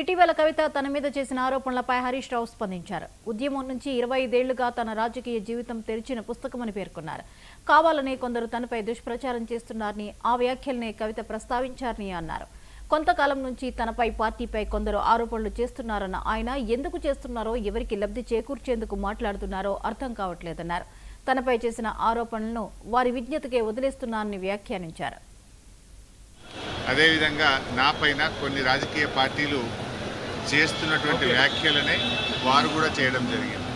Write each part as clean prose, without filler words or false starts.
ఇటీవల కవిత తన మీద చేసిన ఆరోపణలపై హరీష్ రావు స్పందించారు. ఉద్యమం నుంచి 25 ఏళ్లుగా తన రాజకీయ జీవితం తెరిచిన పుస్తకమని పేర్కొన్నారు. కావాలని కొందరు తనపై దుష్ప్రచారం చేస్తున్నారని, ఆ వ్యాఖ్యల్ని కవిత ప్రస్తావించారని అన్నారు. కొంతకాలం నుంచి తనపై పార్టీపై కొందరు ఆరోపణలు చేస్తున్నారన్న ఆయన ఎందుకు చేస్తున్నారో, ఎవరికి లబ్ధి చేకూర్చేందుకు మాట్లాడుతున్నారో అర్థం కావట్లేదన్నారు. తనపై చేసిన ఆరోపణలను వారి విజ్ఞతకే వదిలేస్తున్నారని వ్యాఖ్యానించారు. అదేవిధంగా నాపైన కొన్ని రాజకీయ పార్టీలు చేస్తున్నటువంటి వ్యాఖ్యలనే వారు కూడా చేయడం జరిగింది.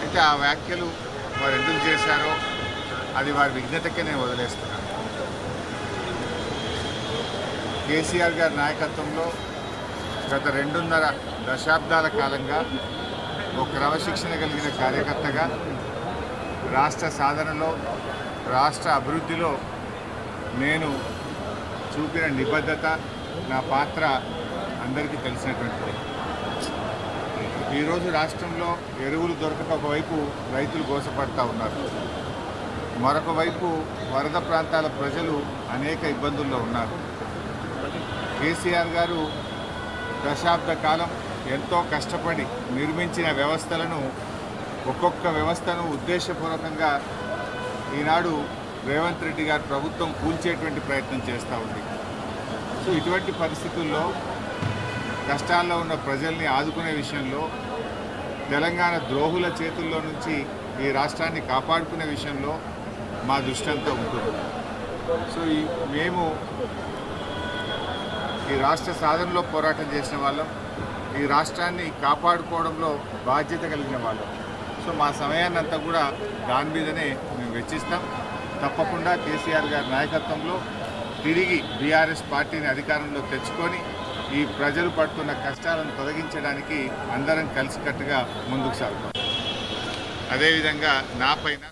అయితే ఆ వ్యాఖ్యలు వారు ఎందుకు చేశారో అది వారి విజ్ఞతకే నేను వదిలేస్తున్నాను. కేసీఆర్ గారి నాయకత్వంలో గత 2.5 దశాబ్దాల కాలంగా ఒక క్రమశిక్షణ కలిగిన కార్యకర్తగా రాష్ట్ర సాధనలో, రాష్ట్ర అభివృద్ధిలో నేను చూపిన నిబద్ధత, నా పాత్ర అందరికీ తెలిసినటువంటిది. ఈరోజు రాష్ట్రంలో ఎరువులు దొరకక ఒకవైపు రైతులు గోసపడతా ఉన్నారు, మరొక వైపు వరద ప్రాంతాల ప్రజలు అనేక ఇబ్బందుల్లో ఉన్నారు. కేసీఆర్ గారు దశాబ్ద కాలం ఎంతో కష్టపడి నిర్మించిన వ్యవస్థలను, ఒక్కొక్క వ్యవస్థను ఉద్దేశపూర్వకంగా ఈనాడు రేవంత్ రెడ్డి గారి ప్రభుత్వం కూల్చేటువంటి ప్రయత్నం చేస్తూ ఉంది. సో ఇటువంటి పరిస్థితుల్లో కష్టాల్లో ఉన్న ప్రజల్ని ఆదుకునే విషయంలో, తెలంగాణ ద్రోహుల చేతుల్లో నుంచి ఈ రాష్ట్రాన్ని కాపాడుకునే విషయంలో మా దృష్టి అంతా ఉంటుంది. సో మేము ఈ రాష్ట్ర సాధనలో పోరాటం చేసిన వాళ్ళం, ఈ రాష్ట్రాన్ని కాపాడుకోవడంలో బాధ్యత కలిగిన వాళ్ళం. సో మా సమయాన్ని అంతా కూడా దాని మీదనే మేము వెచ్చిస్తాం. తప్పకుండా కేసీఆర్ గారి నాయకత్వంలో తిరిగి బీఆర్ఎస్ పార్టీని అధికారంలో తెచ్చుకొని ఈ ప్రజలు పడుతున్న కష్టాలను తొలగించడానికి అందరం కలిసికట్టుగా ముందుకు సాగుతాం. అదేవిధంగా నాపైన